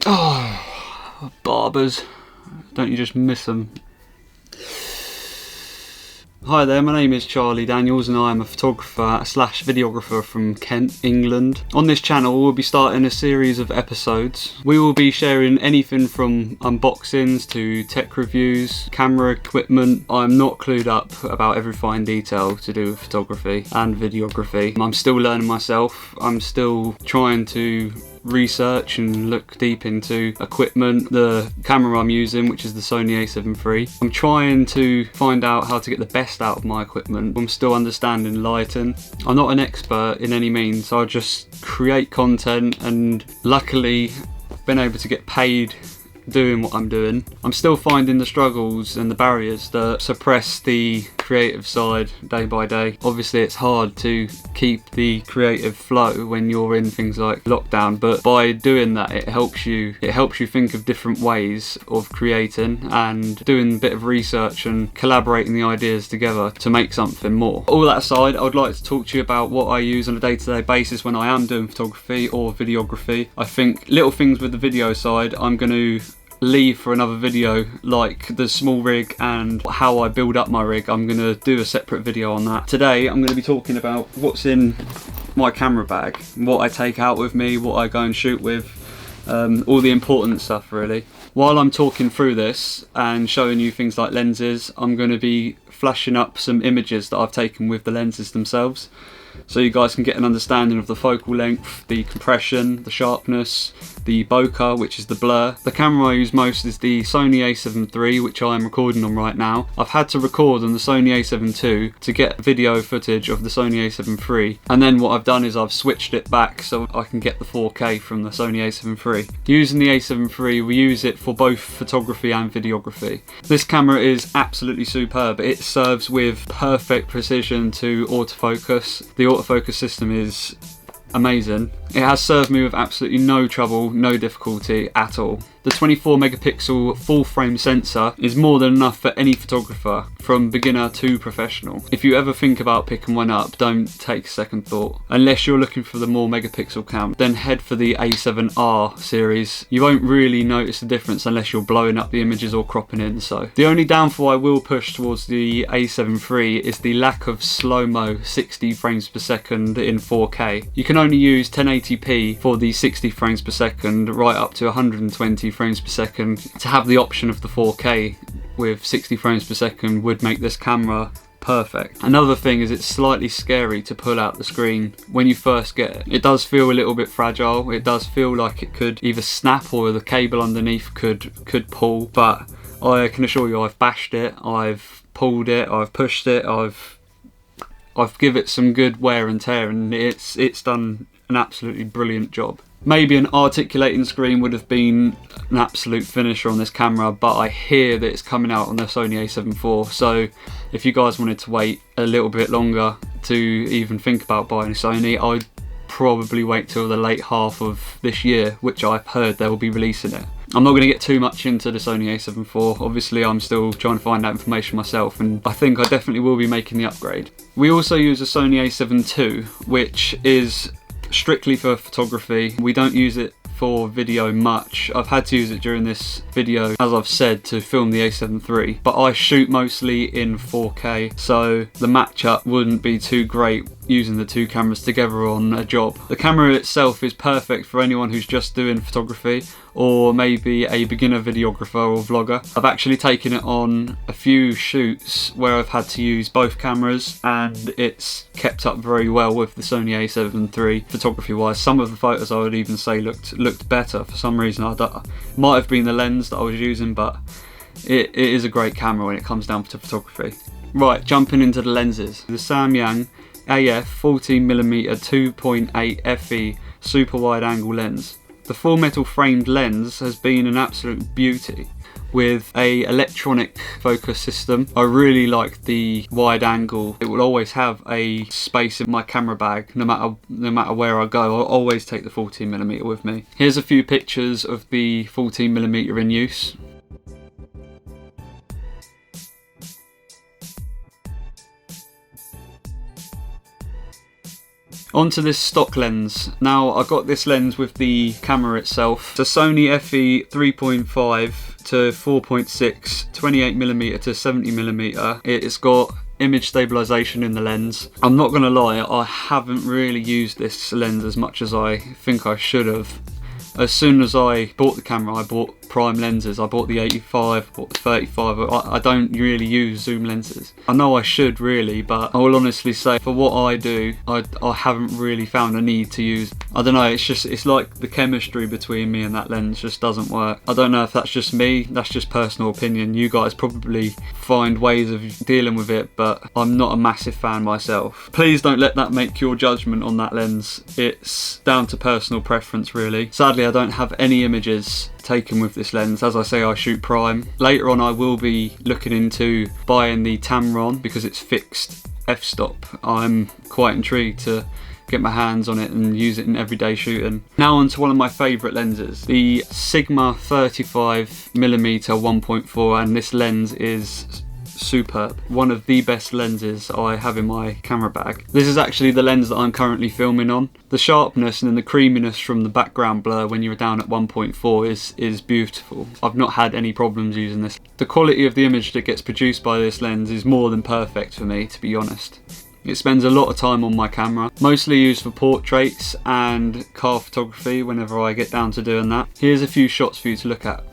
Oh, barbers. Don't you just miss them? Hi there, my name is Charlie Daniels and I am a photographer slash videographer from Kent, England. On this channel we'll be starting a series of episodes. We will be sharing anything from unboxings to tech reviews, camera equipment. I'm not clued up about every fine detail to do with photography and videography. I'm still learning myself. I'm still trying to research and look deep into equipment. The camera I'm using, which is the Sony A7 III, I'm trying to find out how to get the best out of my equipment. I'm still understanding lighting. I'm not an expert in any means, I just create content and luckily I've been able to get paid doing what I'm doing. I'm still finding the struggles and the barriers that suppress the creative side day by day. Obviously it's hard to keep the creative flow when you're in things like lockdown, but by doing that it helps you think of different ways of creating and doing a bit of research and collaborating the ideas together to make something more. All that aside, I would like to talk to you about what I use on a day-to-day basis when I am doing photography or videography. I think little things with the video side I'm going to leave for another video, like the small rig and how I build up my rig. I'm going to do a separate video on that. Today I'm going to be talking about what's in my camera bag, what I take out with me, what I go and shoot with, all the important stuff really. While I'm talking through this and showing you things like lenses, I'm going to be flashing up some images that I've taken with the lenses themselves, so you guys can get an understanding of the focal length, the compression, the sharpness, the bokeh, which is the blur. The camera I use most is the Sony A7 III, which I am recording on right now. I've had to record on the Sony A7 II to get video footage of the Sony A7 III, and then what I've done is I've switched it back so I can get the 4K from the Sony A7 III. Using the A7 III, we use it for both photography and videography. This camera is absolutely superb. It serves with perfect precision to autofocus. The autofocus system is amazing. It has served me with absolutely no trouble, no difficulty at all. The 24 megapixel full frame sensor is more than enough for any photographer, from beginner to professional. If you ever think about picking one up, don't take a second thought. Unless you're looking for the more megapixel count, then head for the A7R series. You won't really notice the difference unless you're blowing up the images or cropping in. So the only downfall I will push towards the A7 III is the lack of slow-mo 60 frames per second in 4K. You can only use 1080p for the 60 frames per second right up to 120 frames per second. To have the option of the 4K with 60 frames per second would make this camera perfect. Another thing is it's slightly scary to pull out the screen when you first get it. It does feel a little bit fragile. It does feel like it could either snap or the cable underneath could pull, but I can assure you I've bashed it, I've pulled it, I've pushed it, I've given it some good wear and tear, and it's done an absolutely brilliant job. Maybe an articulating screen would have been an absolute finisher on this camera, but I hear that it's coming out on the Sony A7 IV, so if you guys wanted to wait a little bit longer to even think about buying a Sony, I'd probably wait till the late half of this year, which I've heard they will be releasing it. I'm not going to get too much into the Sony A7 IV, obviously I'm still trying to find out information myself, and I think I definitely will be making the upgrade. We also use a Sony A7 II, which is strictly for photography. We don't use it for video much. I've had to use it during this video, as I've said, to film the A7 III, but I shoot mostly in 4K, so the matchup wouldn't be too great using the two cameras together on a job. The camera itself is perfect for anyone who's just doing photography or maybe a beginner videographer or vlogger. I've actually taken it on a few shoots where I've had to use both cameras, and it's kept up very well with the Sony A7 III photography wise. Some of the photos I would even say looked better for some reason. It might have been the lens that I was using, but it is a great camera when it comes down to photography. Right, jumping into the lenses. The Samyang AF 14mm 2.8 FE super wide angle lens. The full metal framed lens has been an absolute beauty with a electronic focus system. I really like the wide angle. It will always have a space in my camera bag no matter where I go. I'll always take the 14mm with me. Here's a few pictures of the 14mm in use. Onto this stock lens. Now I got this lens with the camera itself. It's a Sony FE 3.5 to 4.6, 28mm to 70mm. It's got image stabilization in the lens. I'm not gonna lie, I haven't really used this lens as much as I think I should have. As soon as I bought the camera, I bought prime lenses. I bought the 85, bought the 35. I don't really use zoom lenses. I know I should really, but I will honestly say for what I do, I haven't really found a need to use. I don't know, it's like the chemistry between me and that lens just doesn't work. I don't know if that's just me, that's just personal opinion. You guys probably find ways of dealing with it, but I'm not a massive fan myself. Please don't let that make your judgment on that lens. It's down to personal preference really. Sadly, I don't have any images taken with this lens. As I say, I shoot prime. Later on I will be looking into buying the Tamron because it's fixed f-stop. I'm quite intrigued to get my hands on it and use it in everyday shooting. Now on to one of my favourite lenses, the Sigma 35mm 1.4, and this lens is superb. One of the best lenses I have in my camera bag. This is actually the lens that I'm currently filming on. The sharpness and then the creaminess from the background blur when you're down at 1.4 is beautiful. I've not had any problems using this. The quality of the image that gets produced by this lens is more than perfect for me, to be honest. It spends a lot of time on my camera, mostly used for portraits and car photography whenever I get down to doing that. Here's a few shots for you to look at.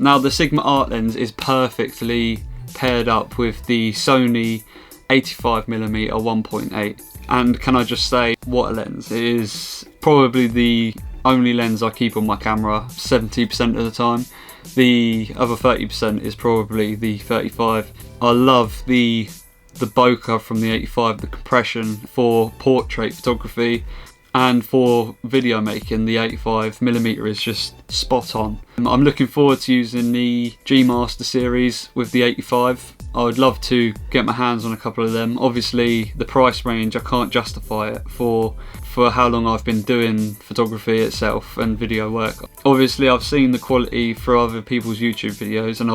Now the Sigma Art lens is perfectly paired up with the Sony 85mm 1.8, and can I just say, what a lens. It is probably the only lens I keep on my camera 70% of the time. The other 30% is probably the 35. I love the bokeh from the 85, the compression for portrait photography. And for video making, the 85mm is just spot on. I'm looking forward to using the G Master series with the 85. I would love to get my hands on a couple of them. Obviously the price range, I can't justify it for how long I've been doing photography itself and video work. Obviously I've seen the quality for other people's YouTube videos, and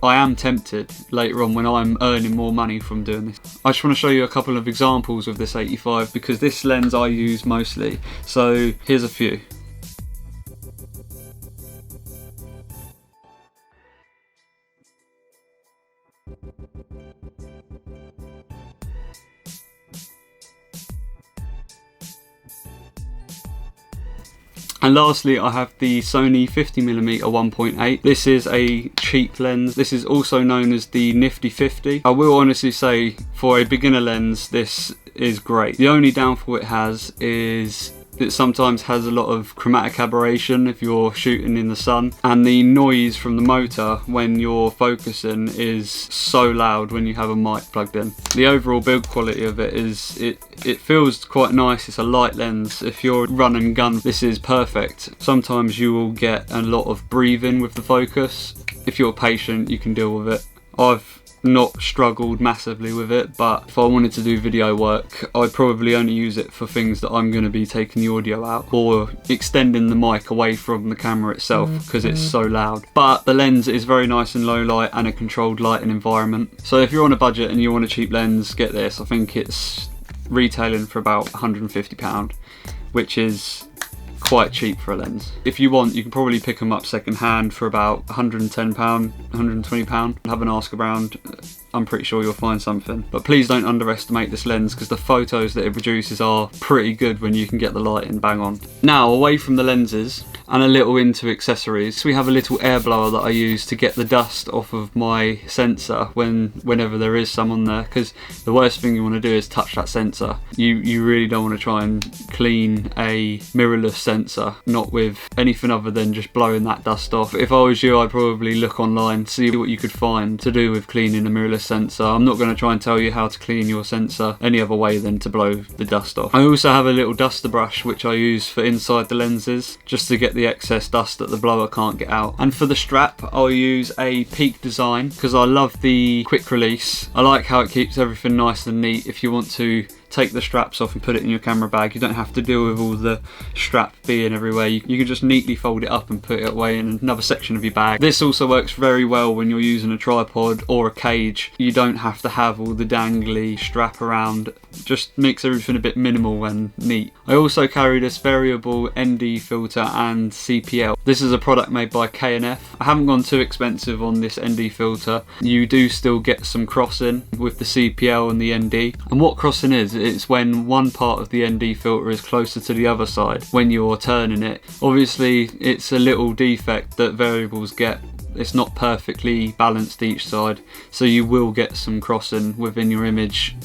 I am tempted later on when I'm earning more money from doing this. I just want to show you a couple of examples of this 85 because this lens I use mostly. So here's a few. And lastly, I have the Sony 50mm 1.8. This is a cheap lens. This is also known as the Nifty 50. I will honestly say, for a beginner lens, this is great. The only downfall it has is it sometimes has a lot of chromatic aberration if you're shooting in the sun, and the noise from the motor when you're focusing is so loud when you have a mic plugged in. The overall build quality of it is, it feels quite nice. It's a light lens. If you're run and gun, this is perfect. Sometimes you will get a lot of breathing with the focus. If you're patient, you can deal with it. I've not struggled massively with it, but if I wanted to do video work, I'd probably only use it for things that I'm going to be taking the audio out or extending the mic away from the camera itself because it's so loud. But the lens is very nice in low light and a controlled lighting environment. So if you're on a budget and you want a cheap lens, get this. I think it's retailing for about £150, which is quite cheap for a lens. If you want, you can probably pick them up second hand for about £110, £120. Have an ask around. I'm pretty sure you'll find something. But please don't underestimate this lens because the photos that it produces are pretty good when you can get the lighting bang on. Now, away from the lenses and a little into accessories, we have a little air blower that I use to get the dust off of my sensor whenever there is some on there, because the worst thing you want to do is touch that sensor. You really don't want to try and clean a mirrorless sensor, not with anything other than just blowing that dust off. If I was you, I'd probably look online, see what you could find to do with cleaning a mirrorless sensor. I'm not going to try and tell you how to clean your sensor any other way than to blow the dust off. I also have a little duster brush which I use for inside the lenses, just to get the excess dust that the blower can't get out. And for the strap, I'll use a Peak design because I love the quick release. I like how it keeps everything nice and neat. If you want to take the straps off and put it in your camera bag. You don't have to deal with all the strap being everywhere. You can just neatly fold it up and put it away in another section of your bag. This also works very well when you're using a tripod or a cage. You don't have to have all the dangly strap around. Just makes everything a bit minimal and neat. I also carry this variable ND filter and CPL. This is a product made by K&F. I haven't gone too expensive on this ND filter. You do still get some crossing with the CPL and the ND. And what crossing is, it's when one part of the ND filter is closer to the other side when you're turning it. Obviously, it's a little defect that variables get. It's not perfectly balanced each side, so you will get some crossing within your image.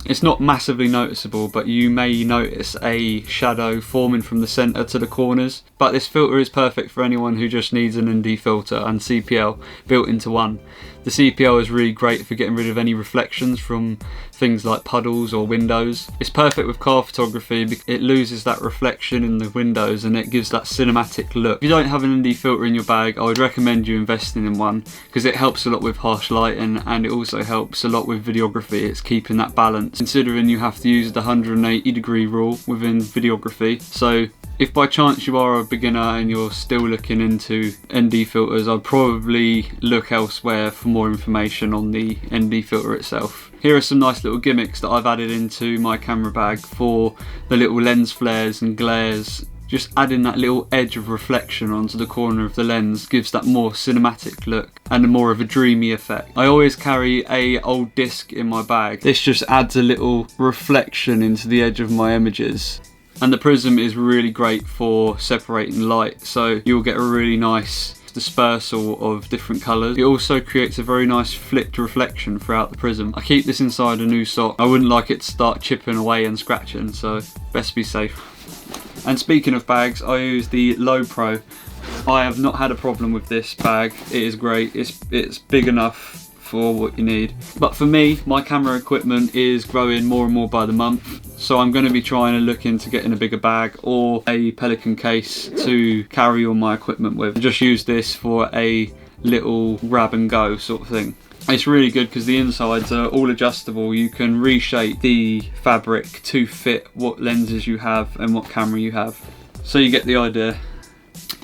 It's not massively noticeable, but you may notice a shadow forming from the centre to the corners. But this filter is perfect for anyone who just needs an ND filter and CPL built into one. The CPL is really great for getting rid of any reflections from things like puddles or windows. It's perfect with car photography because it loses that reflection in the windows and it gives that cinematic look. If you don't have an ND filter in your bag, I would recommend you investing in one because it helps a lot with harsh lighting and it also helps a lot with videography. It's keeping that balance, considering you have to use the 180-degree rule within videography. So if by chance you are a beginner and you're still looking into ND filters, I'd probably look elsewhere for more information on the ND filter itself. Here are some nice little gimmicks that I've added into my camera bag for the little lens flares and glares. Just adding that little edge of reflection onto the corner of the lens gives that more cinematic look and more of a dreamy effect. I always carry a old disc in my bag. This just adds a little reflection into the edge of my images. And the Prism is really great for separating light, so you'll get a really nice dispersal of different colours. It also creates a very nice flipped reflection throughout the Prism. I keep this inside a new sock. I wouldn't like it to start chipping away and scratching, so best be safe. And speaking of bags, I use the Low Pro. I have not had a problem with this bag. It is great. It's big enough for what you need. But for me, my camera equipment is growing more and more by the month. So I'm going to be trying to look into getting a bigger bag or a Pelican case to carry all my equipment with. I just use this for a little grab and go sort of thing. It's really good because the insides are all adjustable. You can reshape the fabric to fit what lenses you have and what camera you have. So you get the idea.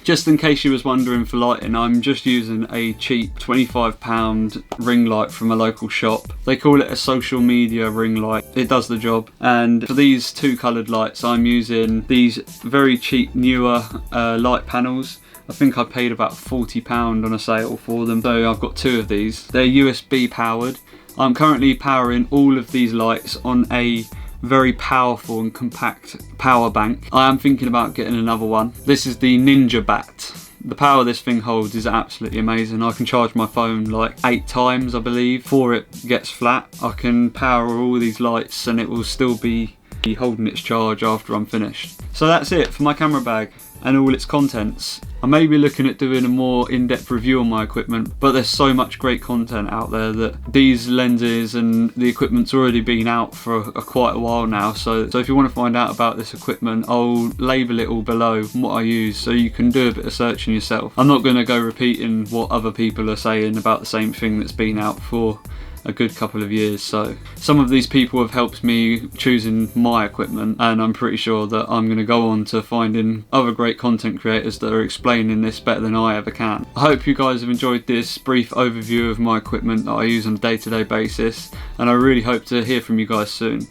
Just in case you was wondering for lighting, I'm just using a cheap £25 ring light from a local shop. They call it a social media ring light. It does the job. And for these two coloured lights, I'm using these very cheap newer light panels. I think I paid about £40 on a sale for them. So I've got two of these. They're USB powered. I'm currently powering all of these lights on a very powerful and compact power bank. I am thinking about getting another one. This is the Ninja Bat. The power this thing holds is absolutely amazing. I can charge my phone like 8 times, I believe, before it gets flat. I can power all these lights and it will still be holding its charge after I'm finished. So that's it for my camera bag and all its contents. I may be looking at doing a more in-depth review on my equipment, but there's so much great content out there that these lenses and the equipment's already been out for quite a while now. So if you want to find out about this equipment, I'll label it all below what I use so you can do a bit of searching yourself. I'm not going to go repeating what other people are saying about the same thing that's been out for a good couple of years. So some of these people have helped me choosing my equipment, and I'm pretty sure that I'm going to go on to finding other great content creators that are explaining this better than I ever can. I hope you guys have enjoyed this brief overview of my equipment that I use on a day-to-day basis, and I really hope to hear from you guys soon.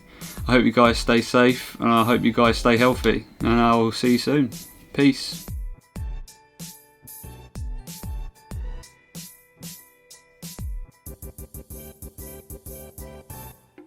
I hope you guys stay safe and I hope you guys stay healthy, and I will see you soon. Peace.